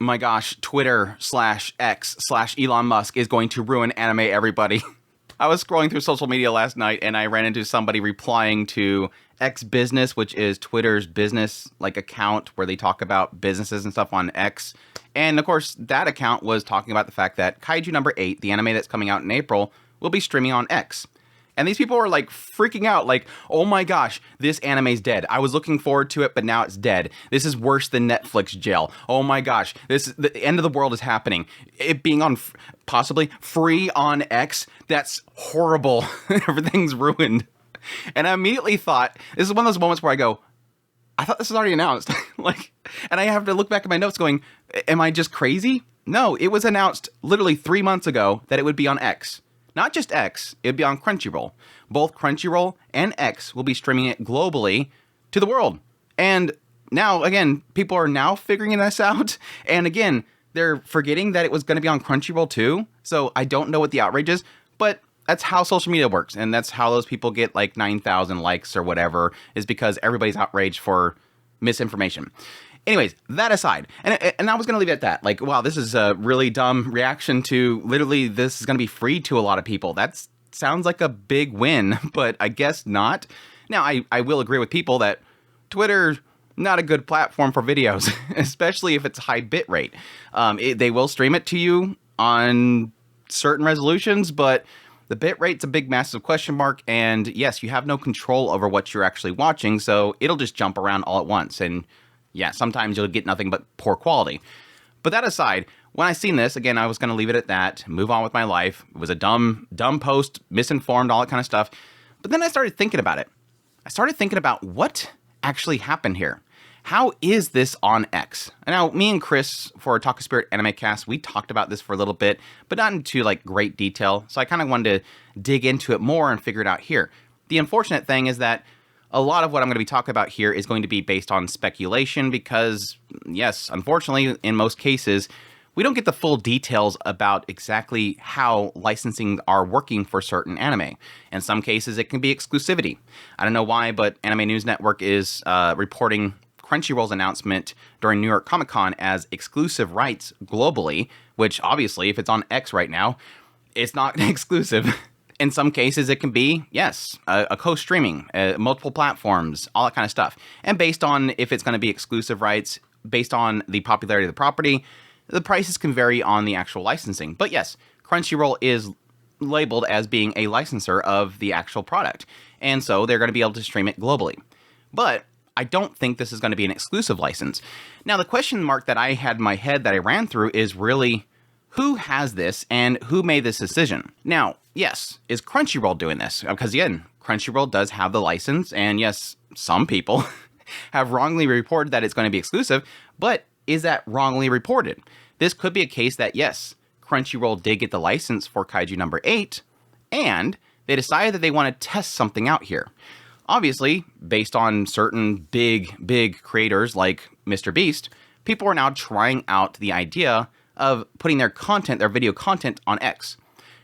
my gosh, Twitter/X/Elon Musk is going to ruin anime, everybody. I was scrolling through social media last night and I ran into somebody replying to X Business, which is Twitter's business account where they talk about businesses and stuff on X. And of course, that account was talking about the fact that Kaiju No.8, the anime that's coming out in April, will be streaming on X. And these people were freaking out, oh my gosh, this anime's dead. I was looking forward to it, but now it's dead. This is worse than Netflix jail. Oh my gosh, the end of the world is happening. It being on possibly free on X, that's horrible. Everything's ruined. And I immediately thought, this is one of those moments where I go, I thought this was already announced. And I have to look back at my notes going, am I just crazy? No, it was announced literally 3 months ago that it would be on X. Not just X, it would be on Crunchyroll. Both Crunchyroll and X will be streaming it globally to the world. And now, again, people are now figuring this out. And again, they're forgetting that it was going to be on Crunchyroll too. So I don't know what the outrage is, but that's how social media works. And that's how those people get 9,000 likes or whatever, is because everybody's outraged for misinformation. Anyways, that aside, and I was going to leave it at that. Wow, this is a really dumb reaction to literally this is going to be free to a lot of people. That sounds like a big win, but I guess not. Now, I will agree with people that Twitter's not a good platform for videos, especially if it's high bit rate. They will stream it to you on certain resolutions, but the bit rate's a big, massive question mark. And yes, you have no control over what you're actually watching, so it'll just jump around all at once. And yeah, sometimes you'll get nothing but poor quality. But that aside, when I seen this, again, I was going to leave it at that, move on with my life. It was a dumb post, misinformed, all that kind of stuff. But then I started thinking about it. I started thinking about what actually happened here. How is this on X? And now, me and Chris, for our Talk of Spirit Anime Cast, we talked about this for a little bit, but not into great detail. So I kind of wanted to dig into it more and figure it out here. The unfortunate thing is that a lot of what I'm going to be talking about here is going to be based on speculation because, yes, unfortunately, in most cases, we don't get the full details about exactly how licensing are working for certain anime. In some cases, it can be exclusivity. I don't know why, but Anime News Network is reporting Crunchyroll's announcement during New York Comic Con as exclusive rights globally, which obviously, if it's on X right now, it's not exclusive. In some cases, it can be, yes, a co-streaming, multiple platforms, all that kind of stuff. And based on if it's going to be exclusive rights, based on the popularity of the property, the prices can vary on the actual licensing. But yes, Crunchyroll is labeled as being a licensor of the actual product. And so they're going to be able to stream it globally. But I don't think this is going to be an exclusive license. Now, the question mark that I had in my head that I ran through is really, who has this and who made this decision? Now, yes, is Crunchyroll doing this? Because again, Crunchyroll does have the license, and yes, some people have wrongly reported that it's going to be exclusive, but is that wrongly reported? This could be a case that, yes, Crunchyroll did get the license for Kaiju No.8, and they decided that they want to test something out here. Obviously, based on certain big creators like Mr. Beast, people are now trying out the idea of putting their video content on X.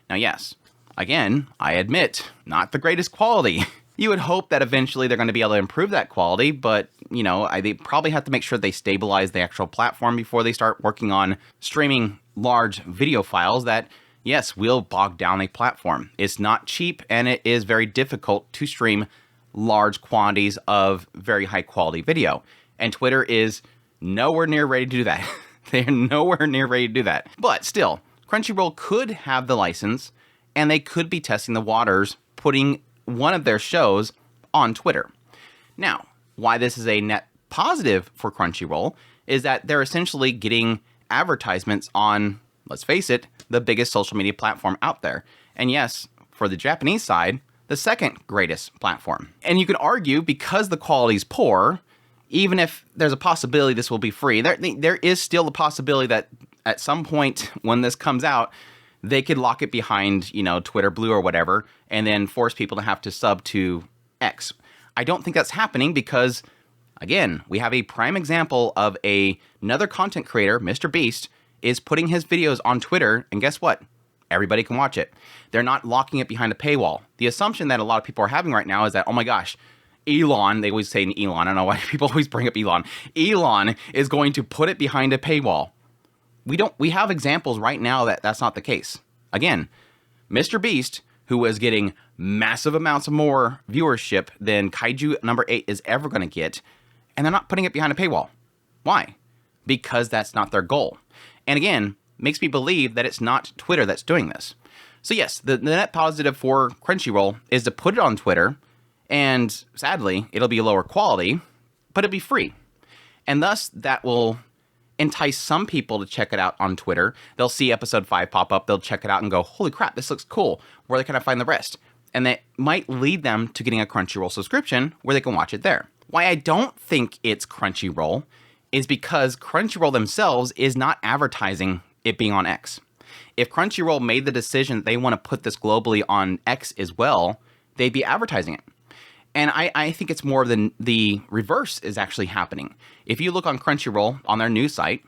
Now, yes, again, I admit, not the greatest quality. You would hope that eventually they're going to be able to improve that quality, but, they probably have to make sure they stabilize the actual platform before they start working on streaming large video files that, yes, will bog down a platform. It's not cheap, and it is very difficult to stream large quantities of very high quality video. And Twitter is nowhere near ready to do that. They're nowhere near ready to do that. But still, Crunchyroll could have the license, and they could be testing the waters, putting one of their shows on Twitter. Now, why this is a net positive for Crunchyroll is that they're essentially getting advertisements on, let's face it, the biggest social media platform out there. And yes, for the Japanese side, the second greatest platform. And you could argue, because the quality's poor, even if there's a possibility this will be free, there is still a possibility that at some point when this comes out, they could lock it behind, Twitter Blue or whatever, and then force people to have to sub to X. I don't think that's happening because, again, we have a prime example of another content creator, Mr. Beast, is putting his videos on Twitter, and guess what? Everybody can watch it. They're not locking it behind a paywall. The assumption that a lot of people are having right now is that, oh my gosh, Elon, they always say Elon, I don't know why people always bring up Elon. Elon is going to put it behind a paywall. we have examples right now that that's not the case. Again, Mr. Beast, who was getting massive amounts of more viewership than Kaiju number 8 is ever going to get, and they're not putting it behind a paywall. Why? Because that's not their goal. And again, makes me believe that it's not Twitter that's doing this. So yes, the net positive for Crunchyroll is to put it on Twitter, and sadly, it'll be lower quality, but it'll be free. And thus, that will entice some people to check it out on Twitter. They'll see episode 5 pop up, they'll check it out and go, holy crap, this looks cool. Where can I find the rest? And that might lead them to getting a Crunchyroll subscription where they can watch it there. Why I don't think it's Crunchyroll is because Crunchyroll themselves is not advertising it being on X. If Crunchyroll made the decision that they want to put this globally on X as well, they'd be advertising it. And I think it's more than the reverse is actually happening. If you look on Crunchyroll, on their news site,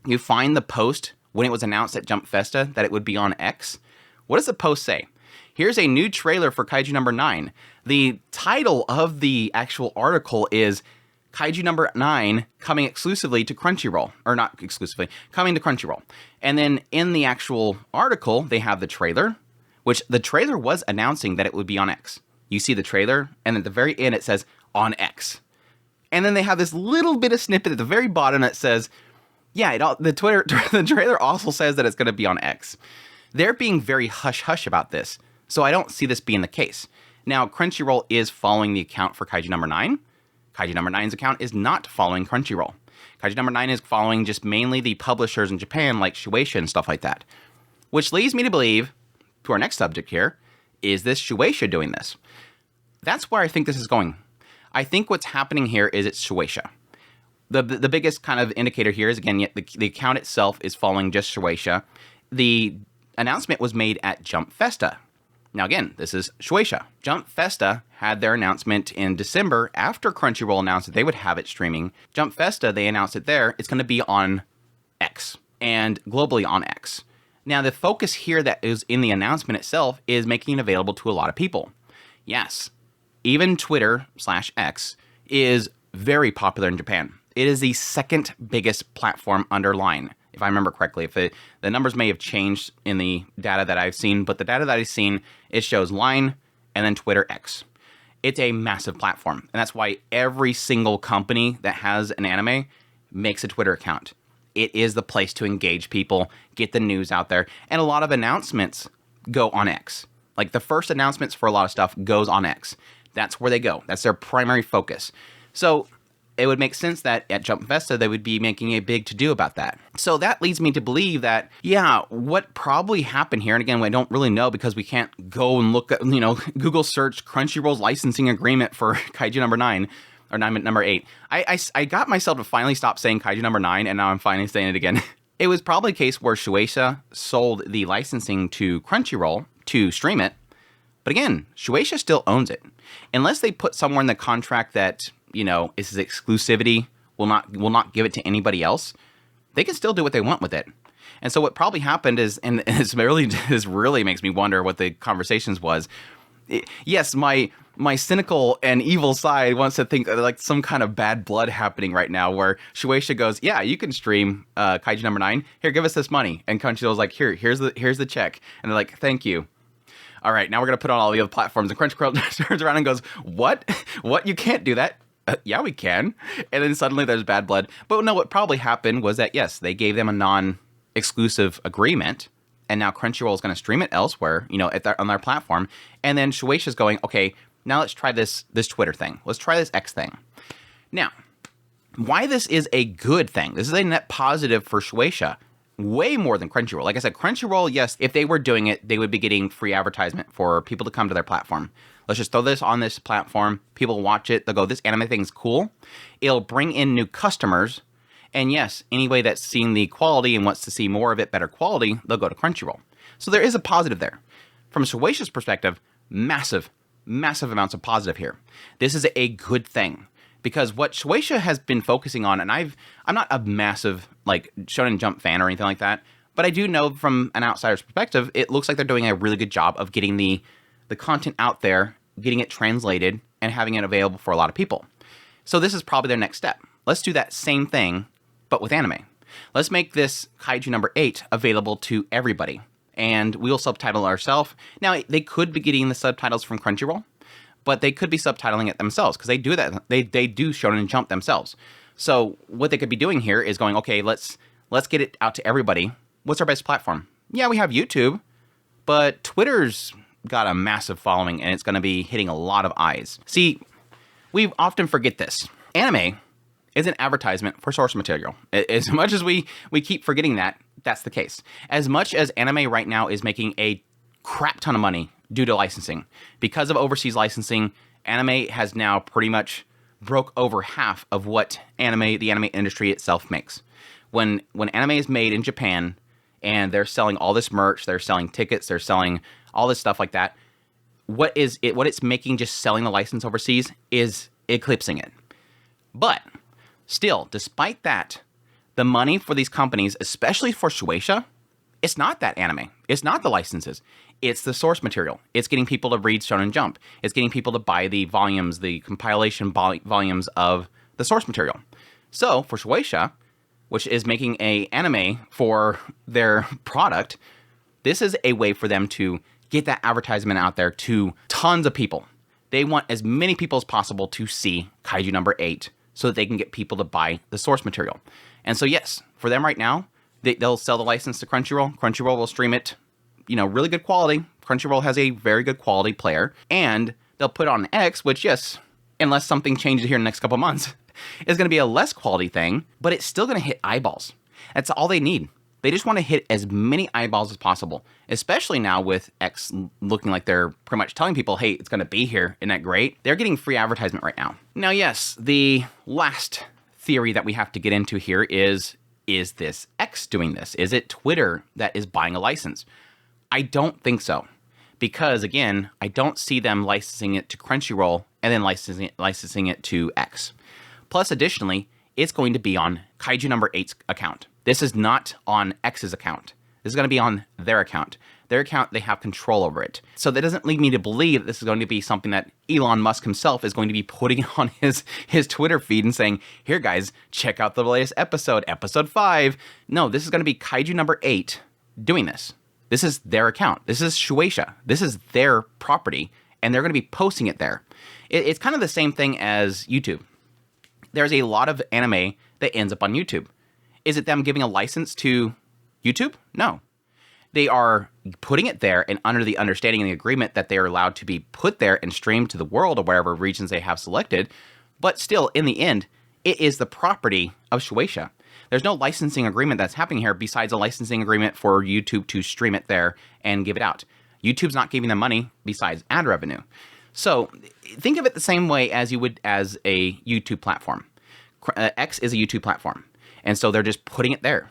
you find the post when it was announced at Jump Festa that it would be on X. What does the post say? Here's a new trailer for Kaiju number 9. The title of the actual article is Kaiju number 9 coming exclusively to Crunchyroll. Or not exclusively, coming to Crunchyroll. And then in the actual article, they have the trailer, which the trailer was announcing that it would be on X. You see the trailer, and at the very end it says, on X. And then they have this little bit of snippet at the very bottom that says, yeah, the trailer also says that it's going to be on X. They're being very hush-hush about this, so I don't see this being the case. Now, Crunchyroll is following the account for Kaiju number 9. Kaiju number 9's account is not following Crunchyroll. Kaiju number 9 is following just mainly the publishers in Japan, like Shueisha and stuff like that. Which leads me to believe, to our next subject here, is this Shueisha doing this? That's where I think this is going. I think what's happening here is it's Shueisha. The biggest kind of indicator here is, again, the account itself is following just Shueisha. The announcement was made at Jump Festa. Now again, this is Shueisha. Jump Festa had their announcement in December after Crunchyroll announced that they would have it streaming. Jump Festa, they announced it there. It's going to be on X and globally on X. Now the focus here that is in the announcement itself is making it available to a lot of people. Yes, even Twitter/X is very popular in Japan. It is the second biggest platform under Line, if I remember correctly. If the numbers may have changed in the data that I've seen, but the data that I've seen, it shows Line and then Twitter X. It's a massive platform, and that's why every single company that has an anime makes a Twitter account. It is the place to engage people, get the news out there, and a lot of announcements go on X. Like the first announcements for a lot of stuff goes on X. That's where they go. That's their primary focus. So it would make sense that at Jump Festa, they would be making a big to-do about that. So that leads me to believe that, yeah, what probably happened here, and again, I don't really know because we can't go and look at, Google search Crunchyroll's licensing agreement for Kaiju number 9, or number 8. I got myself to finally stop saying Kaiju number 9, and now I'm finally saying it again. It was probably a case where Shueisha sold the licensing to Crunchyroll to stream it, but again, Shueisha still owns it. Unless they put somewhere in the contract that, this is exclusivity, will not give it to anybody else, they can still do what they want with it. And so what probably happened is, and this really makes me wonder what the conversations was. Yes, my cynical and evil side wants to think like some kind of bad blood happening right now where Shueisha goes, yeah, you can stream Kaiju number 9. Here, give us this money. And Crunchyroll's like, here's the check. And they're like, thank you. All right, now we're going to put on all the other platforms. And Crunchyroll turns around and goes, what? What? You can't do that. Yeah, we can. And then suddenly there's bad blood. But no, what probably happened was that, yes, they gave them a non-exclusive agreement. And now Crunchyroll is going to stream it elsewhere, on their platform. And then Shueisha's going, okay, now let's try this Twitter thing. Let's try this X thing. Now, why this is a good thing. This is a net positive for Shueisha. Way more than Crunchyroll. Like I said, Crunchyroll, yes, if they were doing it, they would be getting free advertisement for people to come to their platform. Let's just throw this on this platform. People watch it. They'll go, this anime thing's cool. It'll bring in new customers. And yes, anybody that's seen the quality and wants to see more of it, better quality, they'll go to Crunchyroll. So there is a positive there. From Shueisha's perspective, massive amounts of positive here. This is a good thing. Because what Shueisha has been focusing on, and I'm not a massive Shonen Jump fan or anything like that, but I do know from an outsider's perspective, it looks like they're doing a really good job of getting the content out there, getting it translated, and having it available for a lot of people. So this is probably their next step. Let's do that same thing, but with anime. Let's make this Kaiju number 8 available to everybody, and we'll subtitle ourselves. Now, they could be getting the subtitles from Crunchyroll, but they could be subtitling it themselves, because they do that. They do Shonen Jump themselves. So what they could be doing here is going, okay, let's get it out to everybody. What's our best platform? Yeah, we have YouTube, but Twitter's got a massive following, and it's going to be hitting a lot of eyes. See, we often forget this. Anime is an advertisement for source material. As much as we keep forgetting that, that's the case. As much as anime right now is making a crap ton of money due to licensing, because of overseas licensing, anime has now pretty much broke over half of what the anime industry itself makes. When anime is made in Japan and they're selling all this merch, they're selling tickets, they're selling all this stuff like that, what it's making just selling the license overseas is eclipsing it. But still, despite that, the money for these companies, especially for Shueisha, it's not that anime. It's not the licenses. It's the source material. It's getting people to read Shonen Jump. It's getting people to buy the volumes, the compilation volumes of the source material. So for Shueisha, which is making a anime for their product, this is a way for them to get that advertisement out there to tons of people. They want as many people as possible to see Kaiju number 8 so that they can get people to buy the source material. And so yes, for them right now, they'll sell the license to Crunchyroll. Crunchyroll will stream it, really good quality. Crunchyroll has a very good quality player. And they'll put it on X, which, yes, unless something changes here in the next couple months, is going to be a less quality thing, but it's still going to hit eyeballs. That's all they need. They just want to hit as many eyeballs as possible, especially now with X looking like they're pretty much telling people, hey, it's going to be here. Isn't that great? They're getting free advertisement right now. Now, yes, the last theory that we have to get into here is this X doing this? Is it Twitter that is buying a license? I don't think so. Because, again, I don't see them licensing it to Crunchyroll and then licensing it to X. Plus, additionally, it's going to be on Kaiju number 8's account. This is not on X's account. This is going to be on their account. Their account, they have control over it. So that doesn't lead me to believe that this is going to be something that Elon Musk himself is going to be putting on his Twitter feed and saying, here guys, check out the latest episode 5. No, this is going to be Kaiju number 8 doing this. This is their account. This is Shueisha. This is their property, and they're going to be posting it there. It's kind of the same thing as YouTube. There's a lot of anime that ends up on YouTube. Is it them giving a license to YouTube? No. They are putting it there and under the understanding and the agreement that they are allowed to be put there and streamed to the world or wherever regions they have selected. But still, in the end, it is the property of Shueisha. There's no licensing agreement that's happening here besides a licensing agreement for YouTube to stream it there and give it out. YouTube's not giving them money besides ad revenue. So think of it the same way as you would as a YouTube platform. X is a YouTube platform. And so they're just putting it there.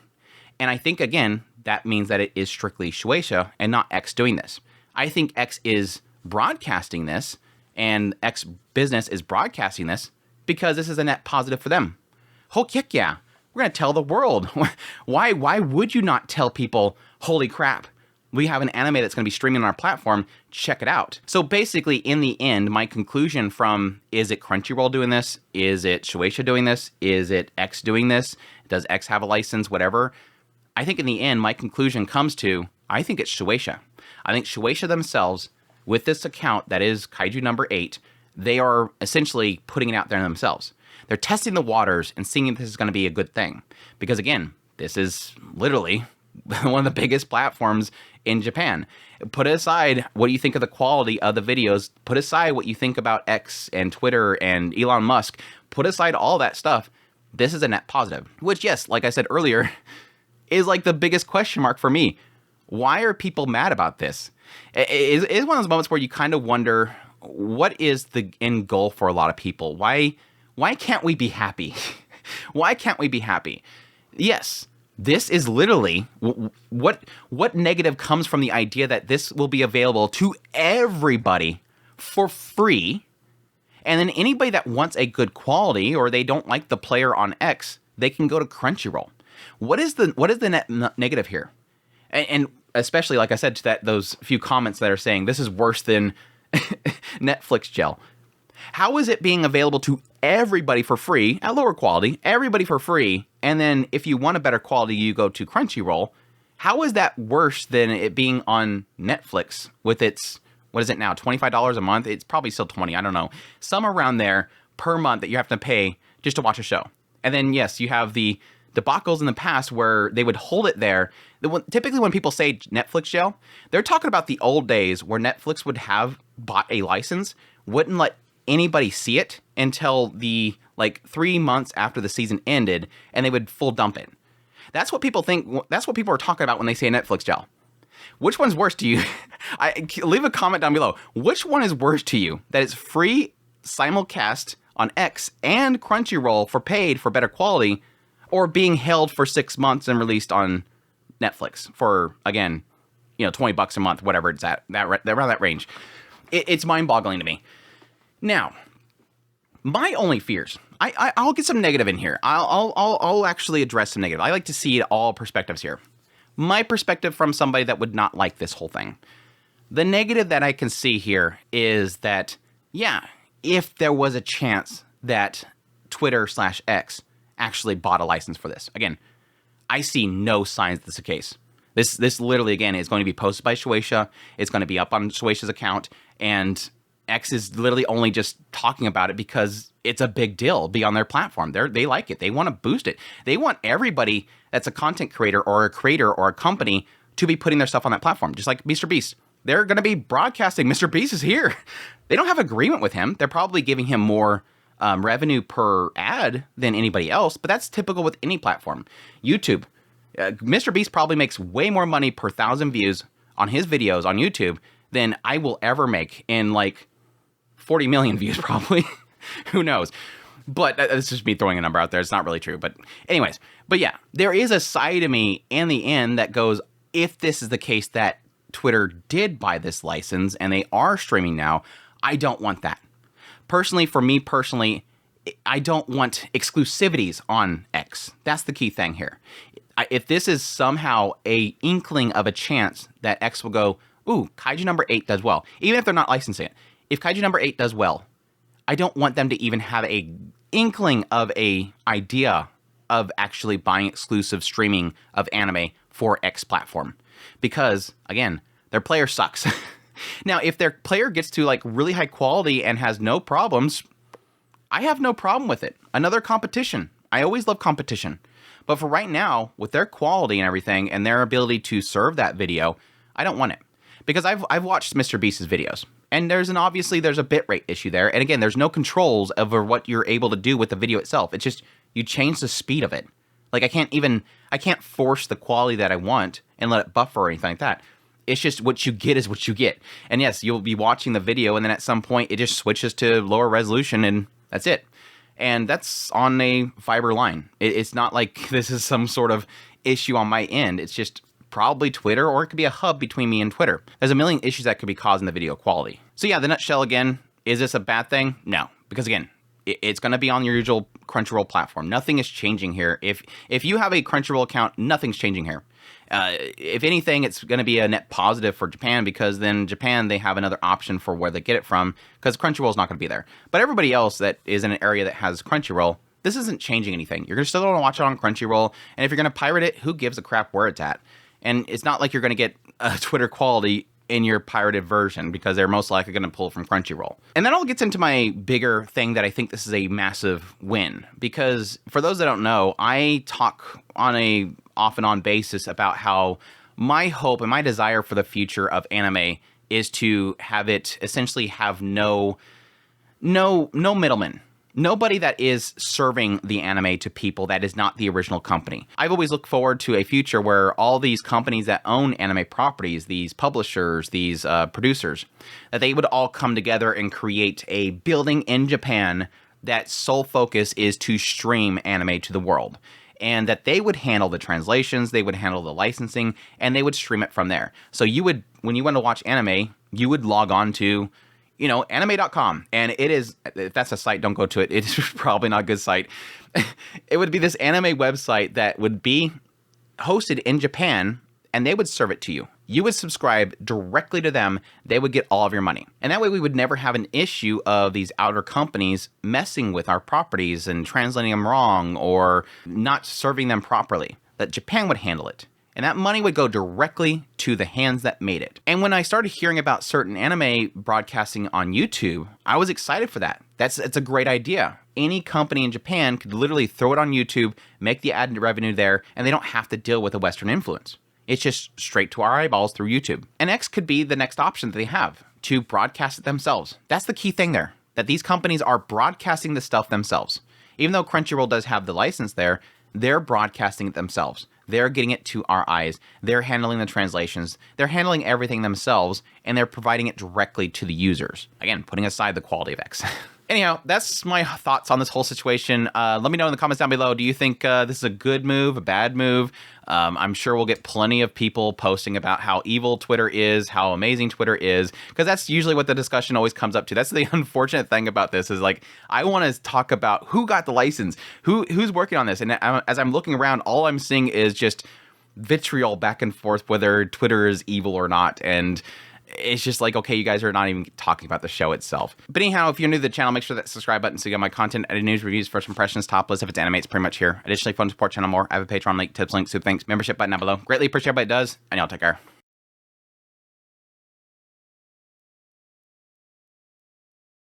And I think, again, that means that it is strictly Shueisha and not X doing this. I think X is broadcasting this and X business is broadcasting this because this is a net positive for them. Heck yeah. We're going to tell the world. Why would you not tell people, holy crap, we have an anime that's going to be streaming on our platform, check it out. So basically, in the end, my conclusion from, is it Crunchyroll doing this? Is it Shueisha doing this? Is it X doing this? Does X have a license? Whatever. I think in the end, my conclusion comes to, I think it's Shueisha. I think Shueisha themselves, with this account that is Kaiju number 8, they are essentially putting it out there themselves. They're testing the waters and seeing if this is going to be a good thing. Because again, this is literally one of the biggest platforms in Japan. Put aside what you think of the quality of the videos. Put aside what you think about X and Twitter and Elon Musk. Put aside all that stuff. This is a net positive. Which, yes, like I said earlier, is like the biggest question mark for me. Why are people mad about this? It is one of those moments where you kind of wonder, what is the end goal for a lot of people? Why can't we be happy? Why can't we be happy? Yes, this is literally what negative comes from the idea that this will be available to everybody for free, and then anybody that wants a good quality or they don't like the player on X, they can go to Crunchyroll. What is the negative here? And especially, like I said, to those few comments that are saying this is worse than Netflix gel. How is it being available to everybody for free at lower quality, everybody for free, and then if you want a better quality, you go to Crunchyroll. How is that worse than it being on Netflix with its, what is it now, $25 a month? It's probably still 20, I don't know. Some around there per month that you have to pay just to watch a show. And then, yes, you have the debacles in the past where they would hold it there. Typically when people say Netflix jail, they're talking about the old days where Netflix would have bought a license, wouldn't let anybody see it until the 3 months after the season ended, and they would full dump it. That's what people think. That's what people are talking about when they say Netflix jail. Which one's worse to you? Leave a comment down below. Which one is worse to you? That it's free simulcast on X and Crunchyroll for paid for better quality, or being held for 6 months and released on Netflix for, again, $20 a month, whatever it's at, around that range. It's mind-boggling to me. Now, my only fears. I'll get some negative in here. I'll actually address some negative. I like to see all perspectives here. My perspective from somebody that would not like this whole thing. The negative that I can see here is that, yeah, if there was a chance that Twitter/X actually bought a license for this. Again, I see no signs this is the case. This literally, again, is going to be posted by Shueisha. It's going to be up on Shueisha's account, and X is literally only just talking about it because it's a big deal. Be on their platform. They like it. They want to boost it. They want everybody that's a content creator or a company to be putting their stuff on that platform, just like Mr. Beast. They're going to be broadcasting Mr. Beast is here. They don't have agreement with him. They're probably giving him more revenue per ad than anybody else, but that's typical with any platform. YouTube. Mr. Beast probably makes way more money per 1,000 views on his videos on YouTube than I will ever make in 40 million views probably. Who knows? But that's just me throwing a number out there. It's not really true. But anyways, yeah, there is a side of me in the end that goes, if this is the case that Twitter did buy this license and they are streaming now, I don't want that. Personally, for me personally, I don't want exclusivities on X. That's the key thing here. If this is somehow a inkling of a chance that X will go, ooh, Kaiju No.8 does well, even if they're not licensing it. If Kaiju No.8 does well, I don't want them to even have a inkling of a idea of actually buying exclusive streaming of anime for X platform. Because, again, their player sucks. Now, if their player gets to really high quality and has no problems, I have no problem with it. Another competition. I always love competition. But for right now, with their quality and everything and their ability to serve that video, I don't want it. Because I've watched Mr. Beast's videos. And there's a bitrate issue there. And again, there's no controls over what you're able to do with the video itself. It's just, you change the speed of it. I can't force the quality that I want and let it buffer or anything like that. It's just what you get is what you get. And yes, you'll be watching the video and then at some point it just switches to lower resolution and that's it. And that's on a fiber line. It's not like this is some sort of issue on my end. It's just probably Twitter, or it could be a hub between me and Twitter. There's a million issues that could be causing the video quality. So yeah, the nutshell again, is this a bad thing? No, because again, it's going to be on your usual Crunchyroll platform. Nothing is changing here. If you have a Crunchyroll account, nothing's changing here. If anything, it's going to be a net positive for Japan, because then Japan, they have another option for where they get it from, because Crunchyroll is not going to be there. But everybody else that is in an area that has Crunchyroll, this isn't changing anything. You're still going to watch it on Crunchyroll, and if you're going to pirate it, who gives a crap where it's at? And it's not like you're going to get Twitter quality in your pirated version, because they're most likely going to pull from Crunchyroll. And that all gets into my bigger thing that I think this is a massive win, because for those that don't know, I talk on a off and on basis about how my hope and my desire for the future of anime is to have it essentially have no middleman. Nobody that is serving the anime to people that is not the original company. I've always looked forward to a future where all these companies that own anime properties, these publishers, these producers, that they would all come together and create a building in Japan that sole focus is to stream anime to the world. And that they would handle the translations, they would handle the licensing, and they would stream it from there. So you would, when you want to watch anime, you would log on to anime.com. And it is, if that's a site, don't go to it. It's probably not a good site. It would be this anime website that would be hosted in Japan, and they would serve it to you. You would subscribe directly to them. They would get all of your money. And that way we would never have an issue of these outer companies messing with our properties and translating them wrong or not serving them properly. That Japan would handle it. And that money would go directly to the hands that made it. And when I started hearing about certain anime broadcasting on YouTube, I was excited for that. It's a great idea. Any company in Japan could literally throw it on YouTube, make the ad revenue there, and they don't have to deal with a Western influence. It's just straight to our eyeballs through YouTube. And X could be the next option that they have to broadcast it themselves. That's the key thing there, that these companies are broadcasting the stuff themselves. Even though Crunchyroll does have the license there, they're broadcasting it themselves. They're getting it to our eyes. They're handling the translations. They're handling everything themselves, and they're providing it directly to the users. Again, putting aside the quality of X. Anyhow, that's my thoughts on this whole situation. Let me know in the comments down below. Do you think this is a good move, a bad move? I'm sure we'll get plenty of people posting about how evil Twitter is, how amazing Twitter is, because that's usually what the discussion always comes up to. That's the unfortunate thing about this is, like, I want to talk about who got the license, who's working on this. And as I'm looking around, all I'm seeing is just vitriol back and forth whether Twitter is evil or not. And it's just like, okay, you guys are not even talking about the show itself. But anyhow, if you're new to the channel, make sure that subscribe button so you get my content, edit news, reviews, first impressions, top list. If it's anime, it's pretty much here. Additionally, if you want to support channel more, I have a Patreon link, tips, links, soup, thanks, membership button down below. Greatly appreciate what it does, and y'all take care.